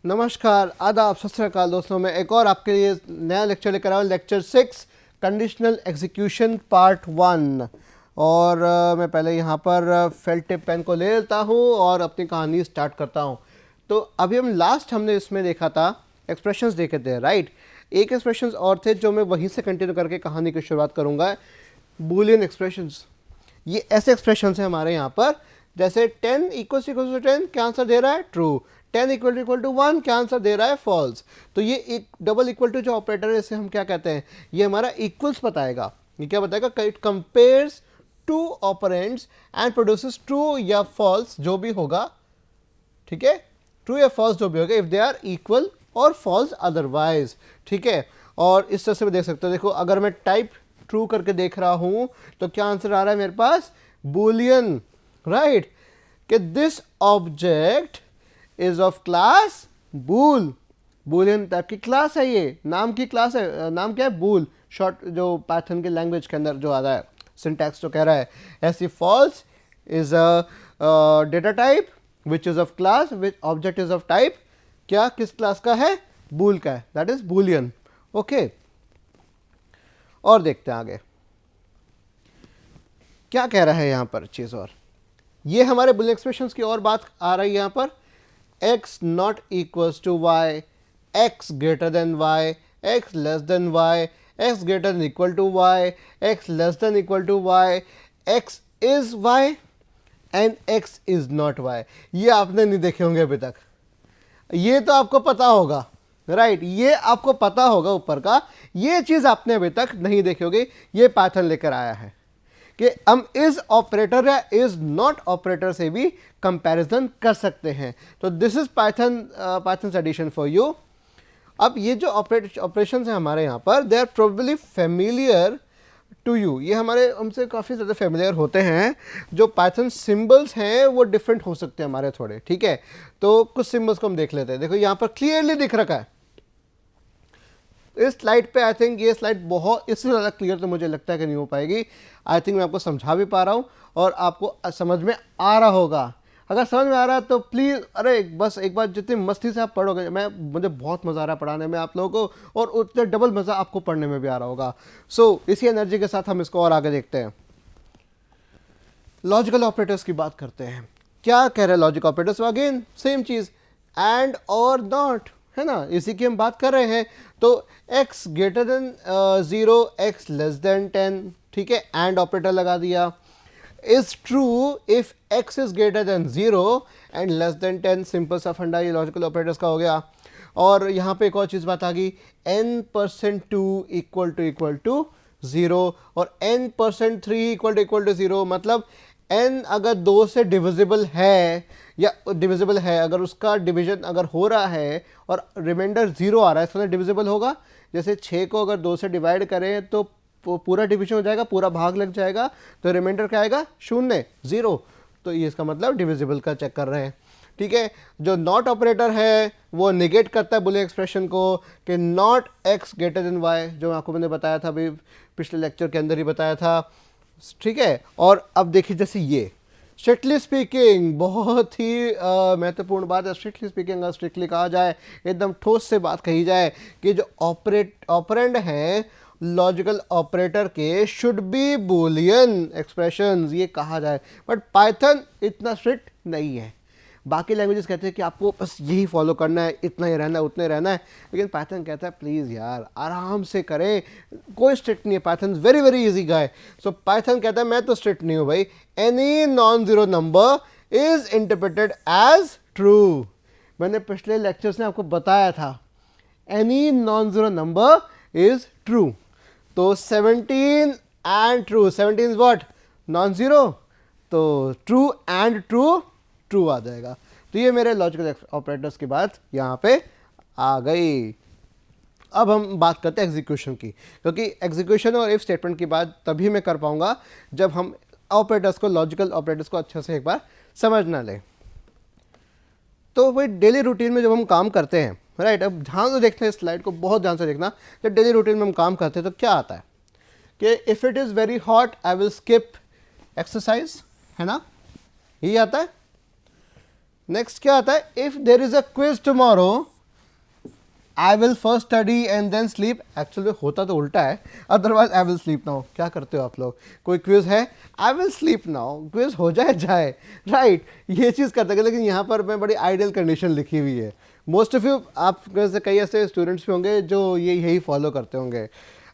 नमस्कार, आदाब, सत श्री अकाल दोस्तों। मैं एक और आपके लिए नया लेक्चर लेकर आया हूँ, लेक्चर 6 कंडीशनल एग्जीक्यूशन पार्ट 1। और मैं पहले यहाँ पर फेल टिप पेन को ले लेता हूँ और अपनी कहानी स्टार्ट करता हूँ। तो अभी हमने इसमें देखा था, एक्सप्रेशंस देखे थे, राइट। एक एक्सप्रेशंस और थे जो मैं वहीं से कंटिन्यू करके कहानी की शुरुआत करूँगा। बूलियन एक्सप्रेशंस, ये ऐसे एक्सप्रेशंस हैं हमारे यहाँ पर, जैसे 10 = 10 क्या आंसर दे रहा है? ट्रू। 10 = 1 क्या आंसर दे रहा है? फॉल्स। तो ये एक डबल इक्वल टू जो ऑपरेटर है, इसे हम क्या कहते हैं? ये हमारा इक्वल्स बताएगा। ये क्या बताएगा? It compares two operands and produces true या फॉल्स, जो भी होगा, ठीक है, ट्रू या फॉल्स जो भी होगा, इफ दे आर इक्वल और फॉल्स अदरवाइज, ठीक है। और इस तरह से भी देख सकते हो। देखो, अगर मैं टाइप ट्रू करके देख रहा हूं तो क्या आंसर आ रहा है मेरे पास? बूलियन, राइट, कि this object is of class bool. Boolean type की क्लास है, ये नाम की क्लास है। नाम क्या है? बूल, शॉर्ट जो पाइथन की लैंग्वेज के अंदर जो आ रहा है, सिंटैक्स जो कह रहा है। ऐसी false is a data type which is of class, which object is of type क्या, किस क्लास का है? बूल का है, दैट इज बूलियन। ओके, और देखते हैं आगे क्या कह रहा है यहाँ पर चीज। और ये हमारे बुलियन एक्सप्रेशंस की और बात आ रही है यहाँ पर। x not equals to y, x greater than y, x less than y, x greater than equal to y, x less than equal to y, x is y and x is not y। ये आपने नहीं देखे होंगे अभी तक, ये तो आपको पता होगा, राइट, ये आपको पता होगा ऊपर का। ये चीज आपने अभी तक नहीं देखी होगी, ये पाइथन लेकर आया है कि हम इज ऑपरेटर या इज नॉट ऑपरेटर से भी कंपैरिजन कर सकते हैं। तो this is Python edition for you. अब ये जो ऑपरेशन है हमारे यहाँ पर, they are probably familiar to you. ये हमसे काफ़ी ज़्यादा फेमिलियर होते हैं। जो पाइथन सिंबल्स हैं वो डिफरेंट हो सकते हैं हमारे थोड़े, ठीक है। तो कुछ सिंबल्स को हम देख लेते हैं। देखो यहाँ पर क्लियरली दिख रखा है इस स्लाइड पे। आई थिंक ये स्लाइड बहुत, इससे ज़्यादा क्लियर तो मुझे लगता है कि नहीं हो पाएगी। आई थिंक मैं आपको समझा भी पा रहा हूँ और आपको समझ में आ रहा होगा। अगर समझ में आ रहा है तो प्लीज़, अरे बस एक बार जितनी मस्ती से आप पढ़ोगे, मुझे बहुत मज़ा आ रहा है पढ़ाने में आप लोगों को, और उतने डबल मज़ा आपको पढ़ने में भी आ रहा होगा। सो इसी एनर्जी के साथ हम इसको और आगे देखते हैं। लॉजिकल ऑपरेटर्स की बात करते हैं। क्या कह रहे हैं logic operators? Again same cheese, and और नॉट, है ना, इसी की हम बात कर रहे हैं। तो x greater than 0, x less then 10, ठीक है, एंड ऑपरेटर लगा दिया। Is true if x is greater than 0 and less than 10, simple सा फंडा ये लॉजिकल ऑपरेटर्स का हो गया। और यहाँ पे एक और चीज़ बात आ गई, n%2 इक्वल टू 0 और n%3 इक्वल टू 0। मतलब n अगर 2 से डिविजिबल है या डिविजिबल है, अगर उसका डिवीजन अगर हो रहा है और रिमाइंडर 0 आ रहा है, इसका डिविजिबल होगा। जैसे 6 को अगर 2 से डिवाइड करें तो पूरा डिवीजन हो जाएगा, पूरा भाग लग जाएगा, तो रिमाइंडर क्या आएगा? 0, 0। तो ये इसका मतलब डिविजिबल का चेक कर रहे हैं, ठीक है। जो नॉट ऑपरेटर है वो निगेट करता है बुलियन एक्सप्रेशन को कि not x greater than y, जो आपको मैंने बताया था अभी पिछले लेक्चर के अंदर ही बताया था, ठीक है। और अब देखिए, जैसे ये स्ट्रिक्टली स्पीकिंग, बहुत ही महत्वपूर्ण बात है। स्ट्रिक्टली स्पीकिंग, अगर स्ट्रिक्टली कहा जाए, एकदम ठोस से बात कही जाए कि जो ऑपरेंड हैं लॉजिकल ऑपरेटर के शुड बी बूलियन एक्सप्रेशंस, ये कहा जाए। बट पाइथन इतना स्ट्रिक्ट नहीं है। बाकी लैंग्वेजेस कहते हैं कि आपको बस यही फॉलो करना है, इतना ही रहना है, उतना ही रहना है। लेकिन पाइथन कहता है प्लीज़ यार आराम से करें, कोई स्ट्रिक्ट नहीं है। Python very very easy guy. So Python कहता है मैं तो स्ट्रिक्ट नहीं हूँ भाई, any non zero number is interpreted as true. मैंने पिछले लेक्चर्स में आपको बताया था, any non zero number is true. तो 17 and true, 17 is what? Non zero, तो ट्रू एंड ट्रू, ट्रू आ जाएगा। तो ये मेरे लॉजिकल ऑपरेटर्स की बात यहाँ पे आ गई। अब हम बात करते हैं एग्जीक्यूशन की, क्योंकि एग्जीक्यूशन और इफ स्टेटमेंट की बात तभी मैं कर पाऊंगा जब हम ऑपरेटर्स को, लॉजिकल ऑपरेटर्स को अच्छे से एक बार समझना लें। तो वही डेली रूटीन में जब हम काम करते हैं, राइट, अब ध्यान से देखते हैं स्लाइड को, बहुत ध्यान से देखना। जब डेली रूटीन में हम काम करते हैं तो क्या आता है कि if it is very hot I will skip exercise, है ना, यही आता है। नेक्स्ट क्या आता है? If there is a quiz tomorrow I will first study and then sleep, actually होता तो उल्टा है, otherwise I will sleep now. क्या करते हो आप लोग? कोई क्विज है, I will sleep now, quiz हो जाए राइट, ये चीज़ करते हैं। लेकिन यहाँ पर मैं बड़ी आइडियल कंडीशन लिखी हुई है। मोस्ट ऑफ यू, आप से कई ऐसे स्टूडेंट्स भी होंगे जो यही फॉलो करते होंगे,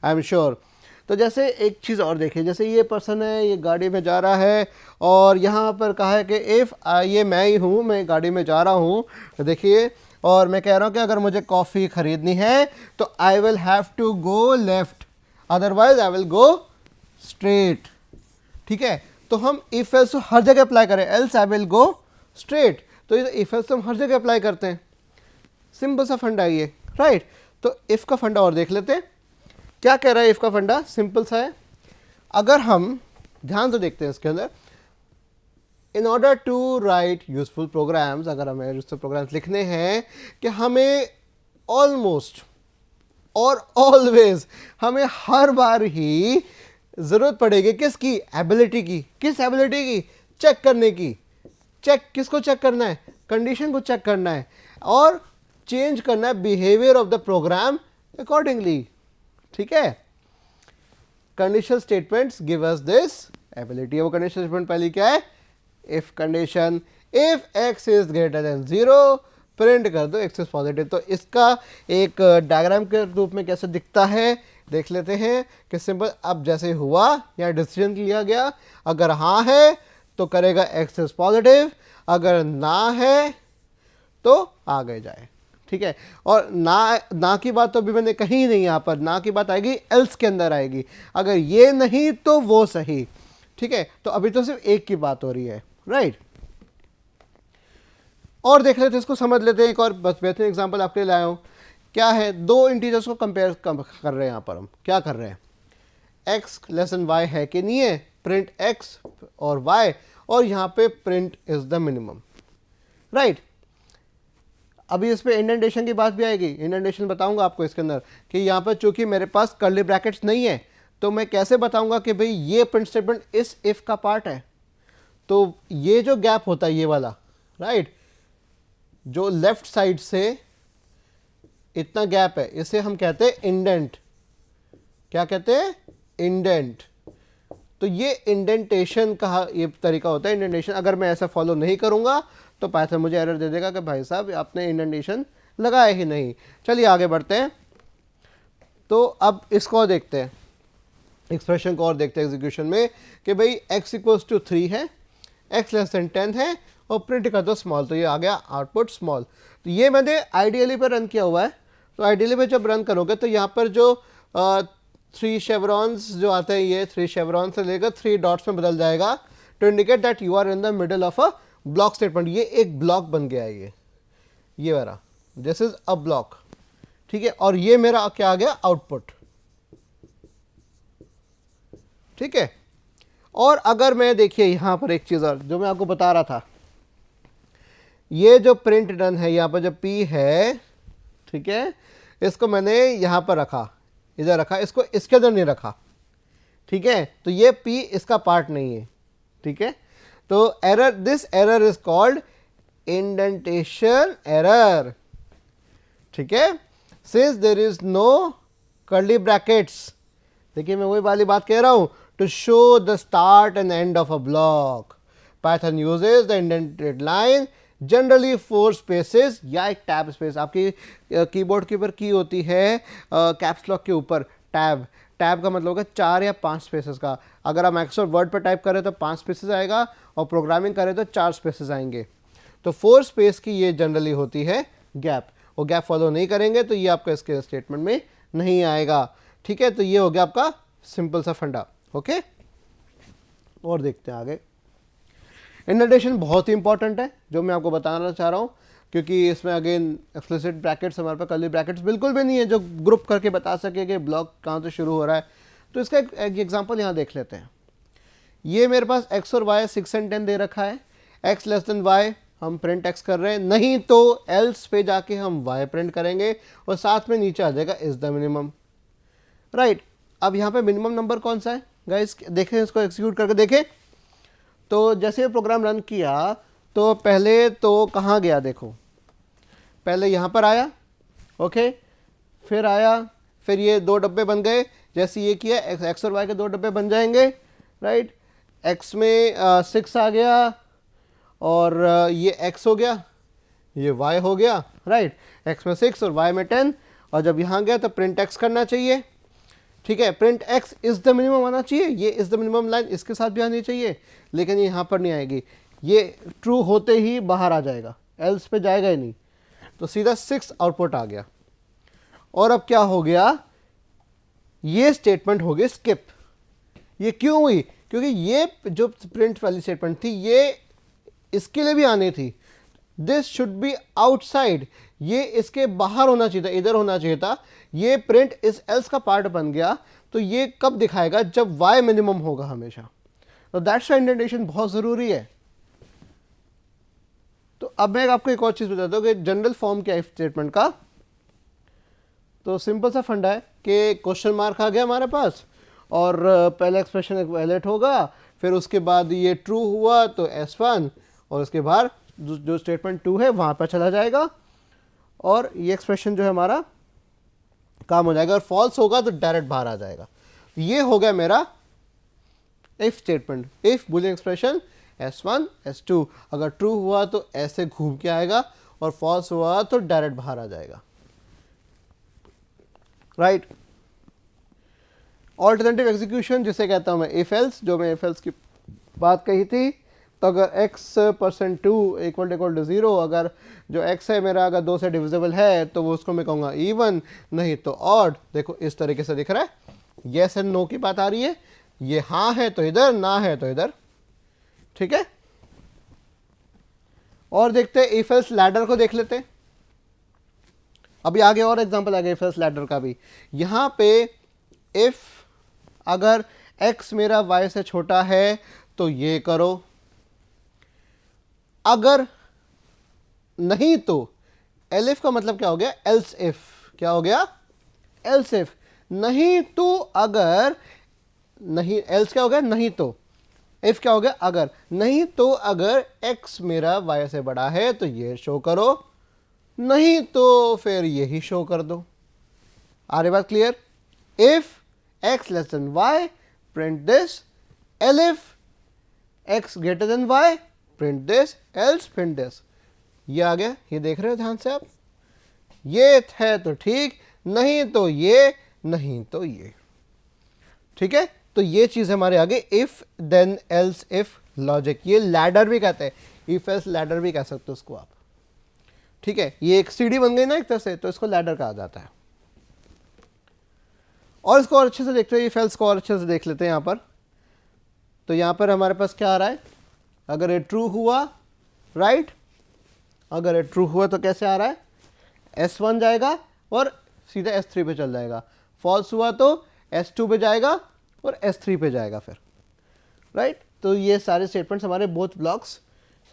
आई एम श्योर। तो जैसे एक चीज़ और देखिए, जैसे ये पर्सन है, ये गाड़ी में जा रहा है और यहाँ पर कहा है कि इफ़ ये मैं ही हूँ, मैं गाड़ी में जा रहा हूँ, तो देखिए, और मैं कह रहा हूँ कि अगर मुझे कॉफ़ी ख़रीदनी है तो I will have to go left, otherwise I will go straight. ठीक है, तो हम इफ एल्स हर जगह अप्लाई करें, else I will go straight, तो ये इफ एल्स हम हर जगह अप्लाई करते हैं। सिंपल सा फंडा है ये, राइट। तो इफ़ का फंडा और देख लेते हैं, क्या कह रहा है इफ़ का फंडा, सिंपल सा है। अगर हम ध्यान से देखते हैं इसके अंदर, in order to write useful programs, अगर हमें यूजफुल प्रोग्राम्स लिखने हैं कि हमें ऑलमोस्ट और ऑलवेज, हमें हर बार ही ज़रूरत पड़ेगी किसकी? एबिलिटी की। किस एबिलिटी की? चेक करने की। चेक किसको चेक करना है? कंडीशन को चेक करना है और चेंज करना है behaviour of the program accordingly. ठीक है, conditional statements give us this ability. वो कंडीशनल स्टेटमेंट पहली क्या है? If condition, if X is greater than 0, print कर दो एक्स इज पॉजिटिव। तो इसका एक डायग्राम के रूप में कैसे दिखता है देख लेते हैं कि सिंपल, अब जैसे हुआ या डिसीजन लिया गया, अगर हाँ है तो करेगा एक्स इज पॉजिटिव, अगर ना है तो आगे जाए। ठीक है, और ना की बात तो अभी मैंने कही नहीं, यहाँ पर ना की बात आएगी एल्स के अंदर आएगी, अगर ये नहीं तो वो सही। ठीक है, तो अभी तो सिर्फ एक की बात हो रही है, राइट। और देख लेते हैं, इसको समझ लेते हैं। एक और बस बेहतरीन एग्जांपल आपके लिए लाया हूँ। क्या है, दो इंटीजर्स को कंपेयर कर रहे हैं। यहाँ पर हम क्या कर रहे हैं, एक्स लेस देन वाई है कि नहीं है, प्रिंट एक्स और वाई, और यहाँ पे print is the minimum, right. अभी इस पे इंडेंटेशन की बात भी आएगी, इंडेंटेशन बताऊंगा आपको इसके अंदर कि यहाँ पर चूंकि मेरे पास कर्ली ब्रैकेट्स नहीं है, तो मैं कैसे बताऊंगा कि भाई ये प्रिंट स्टेटमेंट इस इफ का पार्ट है। तो ये जो गैप होता है ये वाला, राइट, जो लेफ्ट साइड से इतना गैप है, इसे हम कहते हैं इंडेंट। क्या कहते हैं? इंडेंट। तो ये इंडेंटेशन का ये तरीका होता है, इंडेंटेशन। अगर मैं ऐसा फॉलो नहीं करूंगा तो पाइथन मुझे एरर दे देगा कि भाई साहब आपने इंडेंटेशन लगाया ही नहीं। चलिए आगे बढ़ते हैं। तो अब इसको देखते हैं, एक्सप्रेशन को और देखते हैं एग्जीक्यूशन में कि भाई x इक्वल्स टू 3 है, x लेस देन 10 है और प्रिंट कर दो स्मॉल। तो ये आ गया आउटपुट स्मॉल। तो ये मैंने आइडियली पर रन किया हुआ है। तो आइडियली पे जब रन करोगे तो यहाँ पर जो 3 शेवरॉन्स जो आते हैं, ये 3 शेवरॉन से लेकर 3 डॉट्स में बदल जाएगा to indicate that you are in the middle of a block statement. ये एक ब्लॉक बन गया है, ये मेरा, दिस इज अ ब्लॉक। ठीक है, और ये मेरा क्या आ गया? आउटपुट। ठीक है, और अगर मैं देखिए यहाँ पर एक चीज़ और जो मैं आपको बता रहा था, ये जो प्रिंट डन है यहाँ पर जो p है, ठीक है, इसको मैंने यहाँ पर रखा, इधर रखा, इसको इसके अंदर नहीं रखा। ठीक है, तो ये p इसका पार्ट नहीं है। ठीक है, तो error, this error is called indentation error. ठीक है, since there is no curly brackets. देखिए मैं वही वाली बात कह रहा हूं, to show the start and end of a block Python uses the indented line generally 4 spaces या एक टैब स्पेस। आपकी कीबोर्ड के ऊपर की होती है कैप्स लॉक के ऊपर टैब। टैब का मतलब होगा 4 या 5 स्पेसेस का। अगर आप माइक्रोसॉफ्ट वर्ड पर टाइप करें तो 5 स्पेसेस आएगा और प्रोग्रामिंग करें तो 4 स्पेसेस आएंगे। तो 4 स्पेस की ये जनरली होती है गैप। वो गैप फॉलो नहीं करेंगे तो ये आपका इसके स्टेटमेंट में नहीं आएगा। ठीक है, तो ये हो गया आपका सिंपल सा फंडा। ओके, और देखते हैं आगे। इंडेंटेशन बहुत ही इंपॉर्टेंट है जो मैं आपको बताना चाह रहा हूँ, क्योंकि इसमें अगेन एक्सप्लिसिट ब्रैकेट्स, हमारे पास कर्ली ब्रैकेट्स बिल्कुल भी नहीं है जो ग्रुप करके बता सके कि ब्लॉक कहाँ से शुरू हो रहा है। तो इसका एक एग्जांपल यहाँ देख लेते हैं। ये मेरे पास x और y 6 and 10 दे रखा है। x लेस देन y हम प्रिंट x कर रहे हैं, नहीं तो एल्स पे जाके हम y प्रिंट करेंगे और साथ में नीचे आ जाएगा इज द मिनिमम, राइट। अब यहाँ पे मिनिमम नंबर कौन सा है गाइस, देखें इसको एग्जीक्यूट करके देखें। तो जैसे प्रोग्राम रन किया तो पहले तो कहाँ गया, देखो पहले यहाँ पर आया, ओके, फिर आया, फिर ये दो डब्बे बन गए, जैसे ये किया एक्स और वाई के दो डब्बे बन जाएंगे, राइट। एक्स में 6 आ गया और ये एक्स हो गया, ये वाई हो गया, राइट। एक्स में 6 और वाई में 10, और जब यहाँ गया तो प्रिंट एक्स करना चाहिए, ठीक है। Print x is the minimum आना चाहिए, ये इज द मिनिमम लाइन इसके साथ भी आनी चाहिए, लेकिन ये यहाँ पर नहीं आएगी, ये ट्रू होते ही बाहर आ जाएगा, एल्स पे जाएगा ही नहीं, तो सीधा 6 आउटपुट आ गया। और अब क्या हो गया, ये स्टेटमेंट हो गई स्किप। ये क्यों हुई, क्योंकि ये जो प्रिंट वाली स्टेटमेंट थी ये इसके लिए भी आनी थी, दिस शुड बी आउटसाइड, ये इसके बाहर होना चाहिए था, इधर होना चाहिए था। ये प्रिंट इस एल्स का पार्ट बन गया, तो ये कब दिखाएगा, जब y मिनिमम होगा हमेशा। तो दैट्स इंडेंटेशन बहुत जरूरी है। तो अब मैं आपको एक और चीज बताता हूँ कि जनरल फॉर्म क्या है इफ स्टेटमेंट का। तो सिंपल सा फंडा है कि क्वेश्चन मार्क आ गया हमारे पास, और पहला एक्सप्रेशन एक वैलिड होगा, फिर उसके बाद ये ट्रू हुआ तो S1, और उसके बाद जो स्टेटमेंट 2 है वहां पर चला जाएगा, और ये एक्सप्रेशन जो है हमारा काम हो जाएगा, और फॉल्स होगा तो डायरेक्ट बाहर आ जाएगा। ये हो गया मेरा if statement, if Boolean expression S1 S2, अगर ट्रू हुआ तो ऐसे घूम के आएगा, और फॉल्स हुआ तो डायरेक्ट बाहर आ जाएगा, राइट। ऑल्टरनेटिव एग्जीक्यूशन जिसे कहता हूं मैं इफ एल्स, जो मैं इफ एल्स की बात कही थी, तो अगर x%2 = 0, अगर जो x है मेरा अगर 2 से डिविजिबल है तो वो उसको मैं कहूँगा इवन, नहीं तो ऑड। देखो इस तरीके से दिख रहा है, येस एंड नो की बात आ रही है, ये हाँ है तो इधर, ना है तो इधर, ठीक है। और देखते हैं इफ एल्स लैडर को देख लेते हैं। अभी आगे और एग्जांपल आ गया इफ एल्स लैडर का भी। यहां पे इफ अगर x मेरा y से छोटा है तो ये करो, अगर नहीं तो एलिफ का मतलब क्या हो गया, एल्स इफ, क्या हो गया, एल्स इफ। नहीं तो अगर, नहीं, एल्स क्या हो गया, नहीं तो, इफ क्या हो गया, अगर, नहीं तो अगर x मेरा y से बड़ा है तो ये शो करो, नहीं तो फिर यही शो कर दो। आ रही बात clear. If x less than y print this, elif x greater than y print this, else print this. ये आ गया, ये देख रहे हो ध्यान से आप, ये है तो ठीक, नहीं तो ये, नहीं तो ये, ठीक है। तो ये चीज हमारे आगे if then else if logic, ये लैडर भी कहते हैं, इफ एल्स लैडर भी कह सकते हो उसको आप, ठीक है। ये एक सीढ़ी बन गई ना एक तरह से, तो इसको लैडर कहा जाता है। और इसको और अच्छे से देखते हैं, इफ एल्स को और अच्छे से देख लेते हैं यहां पर। तो यहां पर हमारे पास क्या आ रहा है, अगर ये ट्रू हुआ, राइट, अगर ये ट्रू हुआ तो कैसे आ रहा है, S1 जाएगा और सीधा S3 पे चल जाएगा, फॉल्स हुआ तो S2 पे जाएगा और S3 पे जाएगा फिर, राइट। तो ये सारे स्टेटमेंट्स हमारे both blocks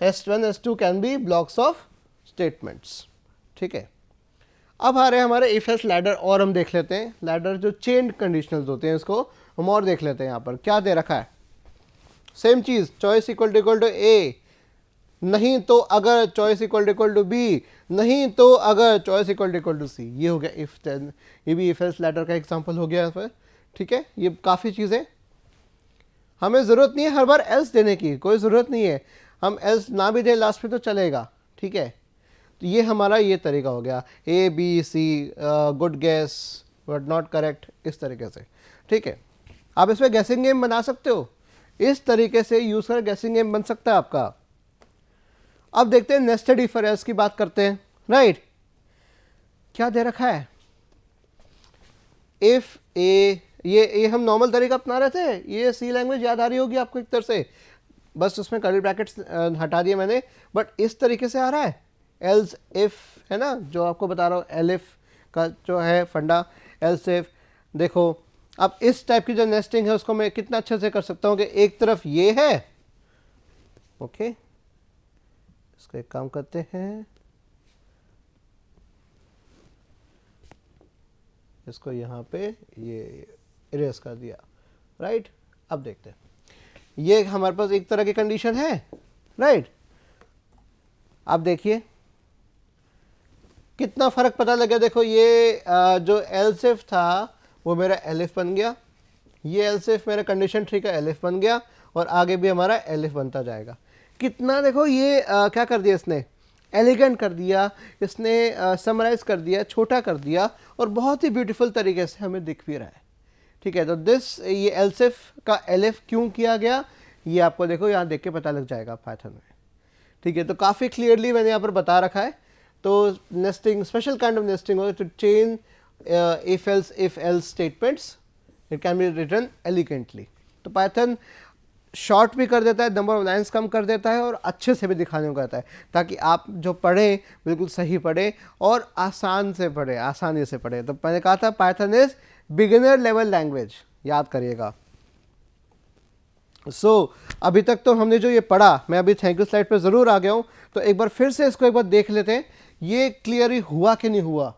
S1 S2 can be blocks of statements, ठीक है। अब आ रहे हैं हमारे इफ एल्स लैडर, और हम देख लेते हैं लैडर जो चेन कंडीशनल्स होते हैं, इसको हम और देख लेते हैं। यहाँ पर क्या दे रखा है, सेम चीज, चॉइस इक्वल टू A, नहीं तो अगर चॉइस इक्वल टू B, नहीं तो अगर चॉइस इक्वल टू C। ये हो गया इफ देन, ये भी इफ एल्स लैडर का एग्जांपल हो गया फिर, ठीक है। ये काफ़ी चीज़ें, हमें ज़रूरत नहीं है हर बार एल्स देने की, कोई ज़रूरत नहीं है, हम एल्स ना भी दें लास्ट में तो चलेगा, ठीक है। तो ये हमारा ये तरीका हो गया, ABC, good gas but not correct, इस तरीके से, ठीक है। आप इसमें गैसिंग गेम बना सकते हो, इस तरीके से यूज़ कर गैसिंग गेम बन सकता है आपका। अब देखते हैं नेस्टेड इफ एल्स की बात करते हैं, राइट। क्या दे रखा है, इफ ए, ये हम नॉर्मल तरीका अपना रहे थे, ये सी लैंग्वेज याद आ रही होगी आपको एक तरह से, बस उसमें कर्ली ब्रैकेट्स हटा दिए मैंने, बट इस तरीके से आ रहा है, एल्स इफ है ना, जो आपको बता रहा हूँ एलिफ का जो है फंडा, एल्स इफ। देखो अब इस टाइप की जो नेस्टिंग है उसको मैं कितना अच्छे से कर सकता हूँ कि एक तरफ ये है, ओके, इसका एक काम करते हैं, इसको यहाँ पे ये इरेज कर दिया, राइट। अब देखते हैं, ये हमारे पास एक तरह की कंडीशन है, राइट। आप देखिए कितना फ़र्क पता लगा, देखो ये जो एल्सिफ था वो मेरा एलिफ बन गया, ये एल्सिफ मेरा कंडीशन ट्री का एलिफ बन गया, और आगे भी हमारा एलिफ बनता जाएगा। कितना देखो ये क्या कर दिया इसने, एलिगेंट कर दिया इसने, समराइज कर दिया, छोटा कर दिया, और बहुत ही ब्यूटीफुल तरीके से हमें दिख भी रहा है। ठीक है, तो ये एल्सिफ का एलिफ क्यों किया गया ये आपको देखो यहाँ देख के पता लग जाएगा पाइथन में। ठीक है, तो काफ़ी क्लियरली मैंने यहाँ पर बता रखा है। तो nesting special kind of nesting how to chain if else statements, it can be written elegantly. तो पाइथन शॉर्ट भी कर देता है, नंबर ऑफ लाइन्स कम कर देता है, और अच्छे से भी दिखाने को कहता है, ताकि आप जो पढ़ें बिल्कुल सही पढ़ें और आसान से पढ़ें, आसानी से पढ़ें। तो मैंने कहा था Python is beginner level language, याद करिएगा। अभी तक तो हमने जो ये पढ़ा, मैं अभी थैंक यू स्लाइड पे ज़रूर आ गया हूँ, तो एक बार फिर से इसको एक बार देख लेते हैं, ये क्लियर हुआ कि नहीं हुआ।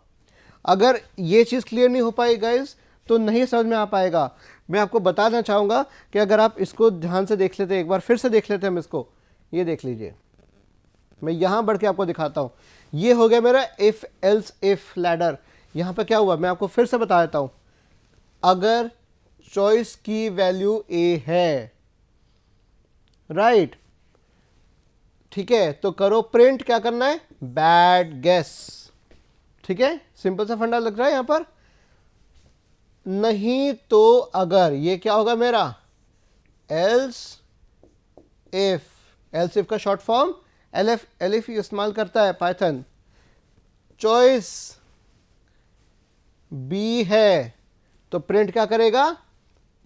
अगर ये चीज़ क्लियर नहीं हो पाई गाइज तो नहीं समझ में आ पाएगा। मैं आपको बताना चाहूँगा कि अगर आप इसको ध्यान से देख लेते, एक बार फिर से देख लेते हम इसको, ये देख लीजिए, मैं यहाँ बढ़ के आपको दिखाता हूँ। ये हो गया मेरा इफ़ एल्स इफ़ लैडर। यहाँ पर क्या हुआ मैं आपको फिर से बता देता हूँ। अगर चॉइस की वैल्यू ए है, राइट, ठीक है, तो करो प्रिंट, क्या करना है, बैड गेस। ठीक है, सिंपल सा फंडा लग रहा है यहां पर। नहीं तो अगर ये क्या होगा मेरा, एल्स इफ का शॉर्ट फॉर्म एलिफ इस्तेमाल करता है पाइथन। चॉइस बी है तो प्रिंट क्या करेगा,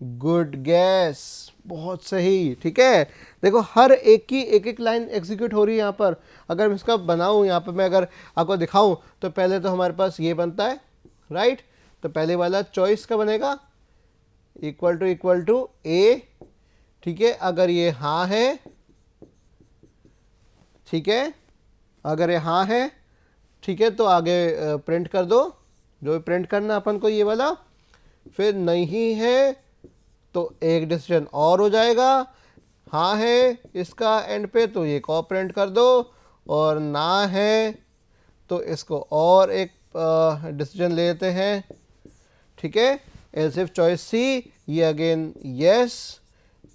गुड गैस, बहुत सही। ठीक है, देखो हर एक की एक एक लाइन एग्जीक्यूट हो रही है यहाँ पर। अगर मैं इसका बनाऊँ यहाँ पर, मैं अगर आपको दिखाऊँ तो पहले तो हमारे पास ये बनता है, राइट। तो पहले वाला चॉइस का बनेगा इक्वल टू ए। ठीक है, अगर ये हाँ है, ठीक है, अगर ये हाँ है, ठीक है, तो आगे प्रिंट कर दो जो भी प्रिंट करना अपन को, ये वाला। फिर नहीं है तो एक डिसीजन और हो जाएगा, हाँ है इसका एंड पे तो ये को प्रिंट कर दो, और ना है तो इसको और एक डिसीजन लेते हैं। ठीक है, एल्स इफ चॉइस सी, ये अगेन यस,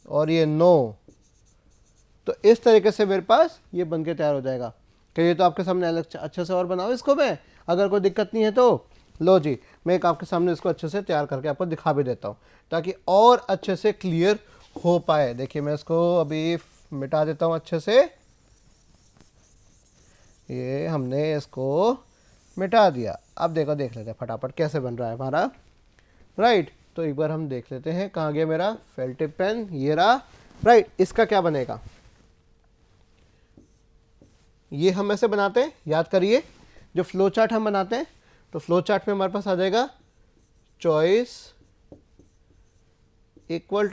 और ये नो। तो इस तरीके से मेरे पास ये बन के तैयार हो जाएगा। कि ये तो आपके सामने अलग अच्छे से और बनाओ इसको, मैं अगर कोई दिक्कत नहीं है तो लो जी, मैं एक आपके सामने इसको अच्छे से तैयार करके आपको दिखा भी देता हूँ, ताकि और अच्छे से क्लियर हो पाए। देखिए मैं इसको अभी मिटा देता हूँ अच्छे से, ये हमने इसको मिटा दिया। अब देखो, देख लेते हैं फटाफट कैसे बन रहा है हमारा, राइट। तो एक बार हम देख लेते हैं, कहाँ गया मेरा फेल टिप पेन, ये रहा, राइट। इसका क्या बनेगा, ये हम ऐसे बनाते हैं, याद करिए जो फ्लो चार्ट हम बनाते हैं, तो फ्लो चार्ट में हमारे पास आ जाएगा चॉइस इक्वल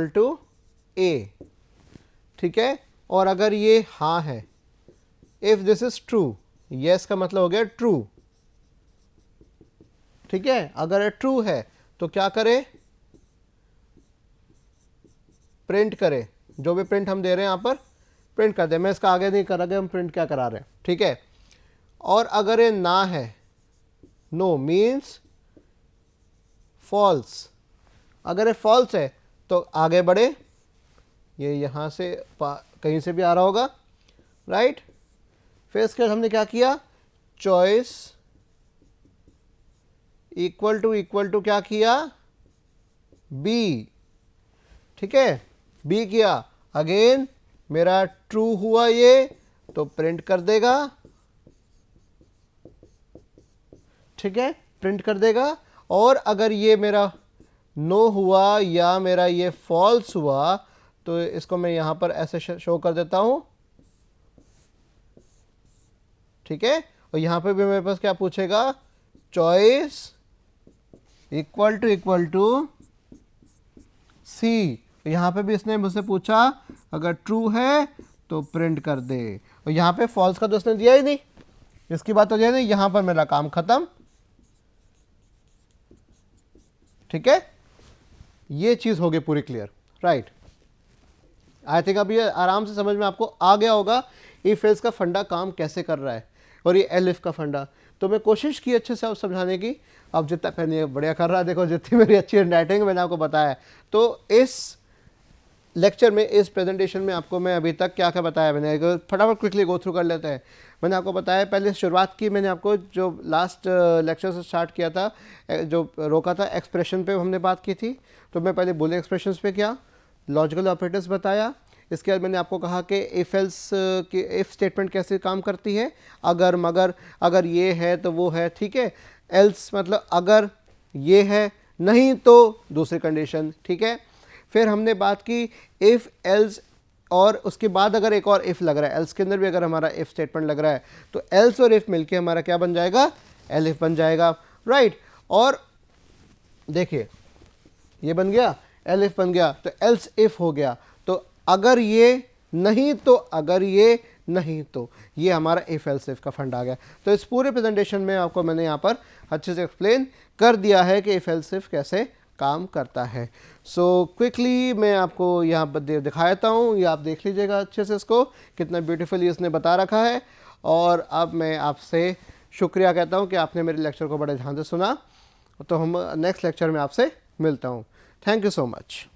टू ए। ठीक है, और अगर ये हाँ है, if this is true, yes का मतलब हो गया ट्रू। ठीक है, अगर ये ट्रू है तो क्या करे, प्रिंट करे, जो भी प्रिंट हम दे रहे हैं यहाँ पर प्रिंट कर दे। मैं इसका आगे नहीं कर रहा, हम प्रिंट क्या करा रहे हैं। ठीक है, और अगर ये ना है, नो मीन्स फॉल्स, अगर ये फॉल्स है तो आगे बढ़े, ये यहाँ से कहीं से भी आ रहा होगा, राइट। फिर इसके बाद हमने क्या किया, चॉइस इक्वल टू क्या किया, बी। ठीक है, बी किया, अगेन मेरा ट्रू हुआ ये तो प्रिंट कर देगा। ठीक है, प्रिंट कर देगा। और अगर ये मेरा नो हुआ या मेरा ये फॉल्स हुआ तो इसको मैं यहां पर ऐसे शो कर देता हूं। ठीक है, और यहां पे भी मेरे पास क्या पूछेगा, चॉइस इक्वल टू सी। यहां पे भी इसने मुझसे पूछा अगर ट्रू है तो प्रिंट कर दे, और यहां पे फॉल्स का तो उसने दिया ही नहीं, इसकी बात हो जाए नहीं, यहां पर मेरा काम खत्म। ठीक है, ये चीज हो गई पूरी क्लियर, राइट। आई थिंक अब ये आराम से समझ में आपको आ गया होगा इफ एल्स का फंडा काम कैसे कर रहा है, और ये एलिफ का फंडा। तो मैं कोशिश की अच्छे से आप समझाने की। अब जितना पहले बढ़िया कर रहा है, देखो जितनी मेरी अच्छी हैंडराइटिंग मैंने आपको बताया। तो इस लेक्चर में, इस प्रेजेंटेशन में आपको मैं अभी तक क्या क्या बताया मैंने, फटाफट क्विकली गो थ्रू कर लेते हैं। मैंने आपको बताया, पहले शुरुआत की मैंने आपको, जो लास्ट लेक्चर से स्टार्ट किया था, जो रोका था एक्सप्रेशन पे हमने बात की थी। तो मैं पहले बुलियन एक्सप्रेशंस पे किया, लॉजिकल ऑपरेटर्स बताया। इसके बाद मैंने आपको कहा कि इफ़ एल्स की इफ़ स्टेटमेंट कैसे काम करती है, अगर मगर, अगर ये है तो वो है, ठीक है। एल्स मतलब अगर ये है, नहीं तो दूसरी कंडीशन, ठीक है। फिर हमने बात की इफ़ एल्स, और उसके बाद अगर एक और इफ़ लग रहा है, एल्स के अंदर भी अगर हमारा इफ़ स्टेटमेंट लग रहा है, तो एल्स और इफ़ मिलके हमारा क्या बन जाएगा, एल इफ़ बन जाएगा, राइट। और देखिए ये बन गया, एल इफ़ बन गया, तो एल्स इफ़ हो गया, तो अगर ये नहीं तो, अगर ये नहीं तो, ये हमारा इफ एल्स इफ का फंड आ गया। तो इस पूरे प्रेजेंटेशन में आपको मैंने यहाँ पर अच्छे से एक्सप्लेन कर दिया है कि इफ एल्स इफ कैसे काम करता है। सो क्विकली मैं आपको यहाँ पर दिखा देता हूँ, ये आप देख लीजिएगा अच्छे से, इसको कितना ब्यूटीफुली इसने बता रखा है। और अब मैं आपसे शुक्रिया कहता हूँ कि आपने मेरे लेक्चर को बड़े ध्यान से सुना। तो हम नेक्स्ट लेक्चर में आपसे मिलता हूँ। Thank you so much.